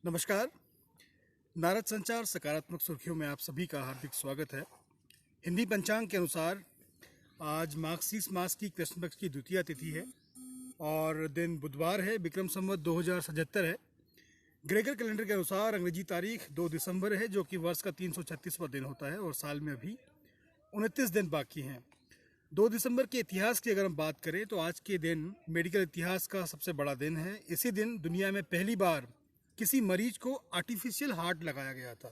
नमस्कार। नारद संचार सकारात्मक सुर्खियों में आप सभी का हार्दिक स्वागत है। हिंदी पंचांग के अनुसार आज मार्गशीर्ष मास की कृष्ण पक्ष की द्वितीया तिथि है और दिन बुधवार है। विक्रम संवत 2077 है। ग्रेगर कैलेंडर के अनुसार अंग्रेजी तारीख 2 दिसंबर है, जो कि वर्ष का 336वां दिन होता है और साल में अभी 29 दिन बाकी हैं। 2 दिसंबर के इतिहास की अगर हम बात करें तो आज के दिन मेडिकल इतिहास का सबसे बड़ा दिन है। इसी दिन दुनिया में पहली बार किसी मरीज को आर्टिफिशियल हार्ट लगाया गया था।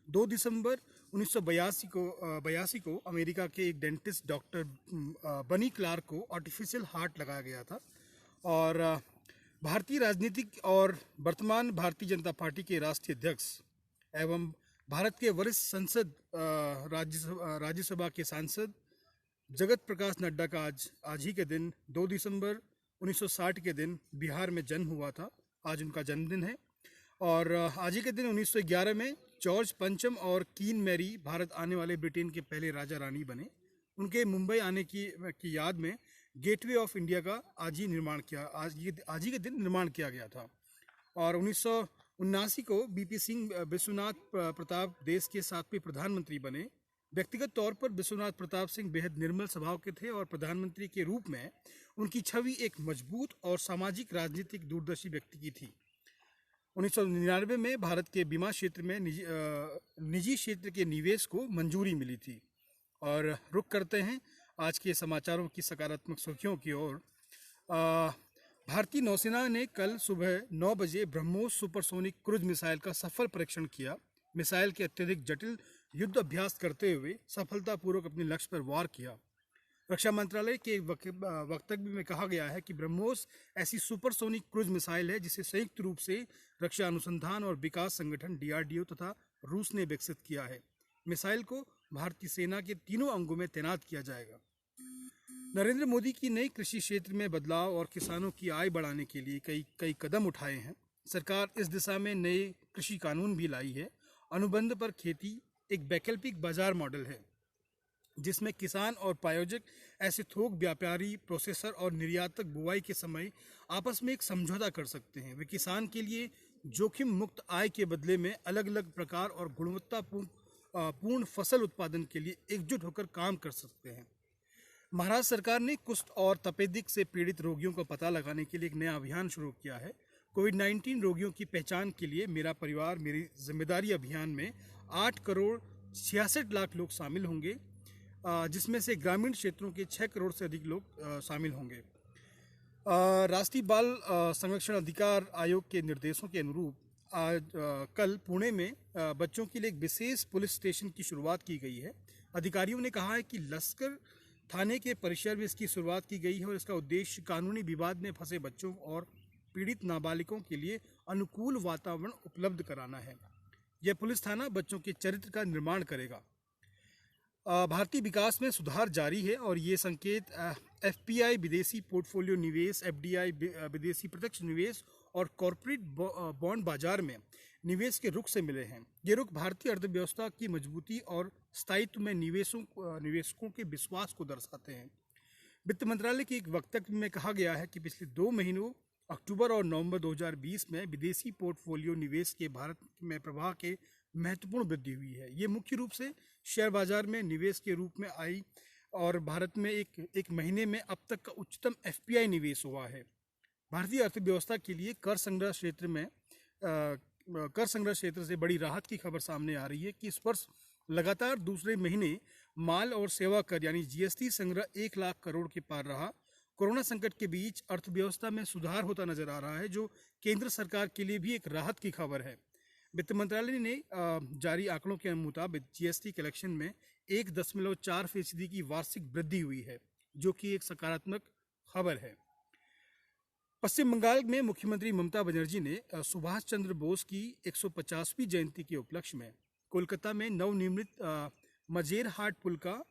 2 दिसंबर 1982 को अमेरिका के एक डेंटिस्ट डॉक्टर बनी क्लार्क को आर्टिफिशियल हार्ट लगाया गया था। और भारतीय राजनीतिक और वर्तमान भारतीय जनता पार्टी के राष्ट्रीय अध्यक्ष एवं भारत के वरिष्ठ संसद राज्यसभा के सांसद जगत प्रकाश नड्डा का आज ही के दिन 2 दिसंबर 1960 के दिन बिहार में जन्म हुआ था। आज उनका जन्मदिन है। और आज ही के दिन 1911 में जॉर्ज पंचम और क्वीन मैरी भारत आने वाले ब्रिटेन के पहले राजा रानी बने। उनके मुंबई आने की याद में गेटवे ऑफ इंडिया का आज ही के दिन निर्माण किया गया था। और 1979 को बीपी सिंह विश्वनाथ प्रताप देश के 7वें प्रधानमंत्री बने। व्यक्तिगत तौर पर विश्वनाथ प्रताप सिंह बेहद निर्मल स्वभाव के थे और प्रधानमंत्री के रूप में उनकी छवि एक मजबूत और सामाजिक राजनीतिक दूरदर्शी व्यक्ति की थी। 1999 में भारत के बीमा क्षेत्र में निजी क्षेत्र के निवेश को मंजूरी मिली थी। और रुख करते हैं आज के समाचारों की सकारात्मक सुर्खियों की ओर। भारतीय नौसेना ने कल सुबह 9 बजे ब्रह्मोस सुपरसोनिक क्रूज मिसाइल का सफल परीक्षण किया। मिसाइल के अत्यधिक जटिल युद्ध अभ्यास करते हुए सफलतापूर्वक अपने लक्ष्य पर वार किया। रक्षा मंत्रालय के वक्तव्य में कहा गया है कि ब्रह्मोस ऐसी सुपरसोनिक क्रूज मिसाइल है जिसे संयुक्त रूप से रक्षा अनुसंधान और विकास संगठन DRDO तथा रूस ने विकसित किया है। मिसाइल को भारतीय सेना के तीनों अंगों में तैनात किया जाएगा। नरेंद्र मोदी की नई कृषि क्षेत्र में बदलाव और किसानों की आय बढ़ाने के लिए कई कदम उठाए हैं। सरकार इस दिशा में नए कृषि कानून भी लाई है। अनुबंध पर खेती एक वैकल्पिक बाजार मॉडल है जिसमें किसान और प्रायोजक ऐसे थोक व्यापारी, प्रोसेसर और निर्यातक बुआई के समय आपस में एक समझौता कर सकते हैं। वे किसान के लिए जोखिम मुक्त आय के बदले में अलग अलग प्रकार और गुणवत्तापूर्ण फसल उत्पादन के लिए एकजुट होकर काम कर सकते हैं। महाराष्ट्र सरकार ने कुष्ठ और तपेदिक से पीड़ित रोगियों का पता लगाने के लिए एक नया अभियान शुरू किया है। कोविड-19 रोगियों की पहचान के लिए मेरा परिवार मेरी जिम्मेदारी अभियान में 8 करोड़ 66 लाख लोग शामिल होंगे, जिसमें से ग्रामीण क्षेत्रों के 6 करोड़ से अधिक लोग शामिल होंगे। राष्ट्रीय बाल संरक्षण अधिकार आयोग के निर्देशों के अनुरूप कल पुणे में बच्चों के लिए एक विशेष पुलिस स्टेशन की शुरुआत की गई है। अधिकारियों ने कहा है कि लश्कर थाने के परिसर में इसकी शुरुआत की गई है और इसका उद्देश्य कानूनी विवाद में फंसे बच्चों और पीड़ित नाबालिगों के लिए अनुकूल वातावरण उपलब्ध कराना है। यह पुलिस थाना बच्चों के चरित्र का निर्माण करेगा। भारतीय विकास में सुधार जारी है और ये संकेत FPI विदेशी पोर्टफोलियो निवेश, FDI विदेशी प्रत्यक्ष निवेश और कॉरपोरेट बॉन्ड बाजार में निवेश के रुख से मिले हैं। ये रुख भारतीय अर्थव्यवस्था की मजबूती और स्थायित्व में निवेशकों के विश्वास को दर्शाते हैं। वित्त मंत्रालय के एक वक्तव्य में कहा गया है कि पिछले 2 महीनों अक्टूबर और नवंबर 2020 में विदेशी पोर्टफोलियो निवेश के भारत में प्रवाह के महत्वपूर्ण वृद्धि हुई है। ये मुख्य रूप से शेयर बाजार में निवेश के रूप में आई और भारत में एक महीने में अब तक का उच्चतम FPI निवेश हुआ है। भारतीय अर्थव्यवस्था के लिए कर संग्रह क्षेत्र से बड़ी राहत की खबर सामने आ रही है कि इस वर्ष लगातार दूसरे महीने माल और सेवा कर यानी GST संग्रह 1 लाख करोड़ के पार रहा। कोरोना संकट के बीच अर्थव्यवस्था में सुधार होता नजर आ रहा है, जो केंद्र सरकार के लिए भी एक राहत की खबर है। वित्त मंत्रालय ने जारी आंकड़ों के मुताबिक GST कलेक्शन में 1.4% की वार्षिक वृद्धि हुई है, जो कि एक सकारात्मक खबर है। पश्चिम बंगाल में मुख्यमंत्री ममता बनर्जी ने सुभाष चंद्र बोस की 150वीं जयंती के उपलक्ष्य में कोलकाता में नवनिर्मित मजेर हाट पुल का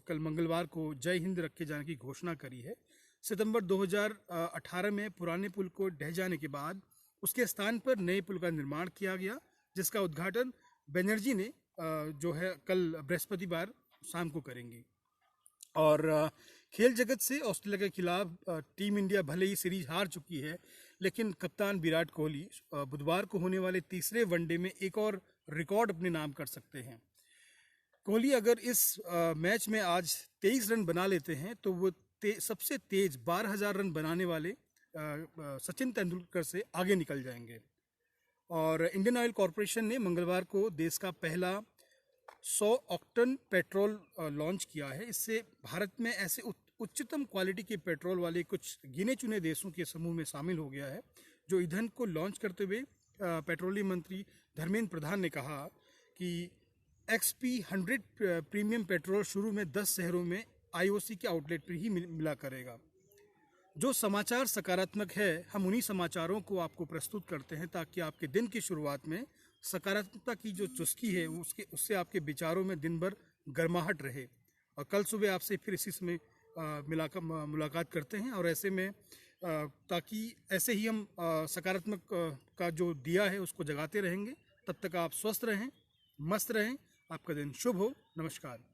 कल मंगलवार को जय हिंद रखे जाने की घोषणा करी है। सितंबर 2018 में पुराने पुल को ढह जाने के बाद उसके स्थान पर नए पुल का निर्माण किया गया, जिसका उद्घाटन बनर्जी ने कल बृहस्पतिवार शाम को करेंगी। और खेल जगत से ऑस्ट्रेलिया के खिलाफ टीम इंडिया भले ही सीरीज हार चुकी है, लेकिन कप्तान विराट कोहली बुधवार को होने वाले तीसरे वनडे में एक और रिकॉर्ड अपने नाम कर सकते हैं। कोहली अगर इस मैच में आज 23 रन बना लेते हैं तो वो सबसे तेज 12,000 रन बनाने वाले सचिन तेंदुलकर से आगे निकल जाएंगे। और इंडियन ऑयल कॉरपोरेशन ने मंगलवार को देश का पहला 100 ऑक्टेन पेट्रोल लॉन्च किया है। इससे भारत में ऐसे उच्चतम क्वालिटी के पेट्रोल वाले कुछ गिने चुने देशों के समूह में शामिल हो गया है। जो ईंधन को लॉन्च करते हुए पेट्रोलियम मंत्री धर्मेंद्र प्रधान ने कहा कि XP 100 प्रीमियम पेट्रोल शुरू में 10 शहरों में IOC के आउटलेट पर ही मिला करेगा। जो समाचार सकारात्मक है, हम उन्हीं समाचारों को आपको प्रस्तुत करते हैं ताकि आपके दिन की शुरुआत में सकारात्मकता की जो चुस्की है उससे आपके विचारों में दिन भर गर्माहट रहे। और कल सुबह आपसे फिर इसी समय मुलाकात करते हैं, और ऐसे में ताकि ऐसे ही हम सकारात्मक का जो दिया है उसको जगाते रहेंगे। तब तक आप स्वस्थ रहें, मस्त रहें, आपका दिन शुभ हो। नमस्कार।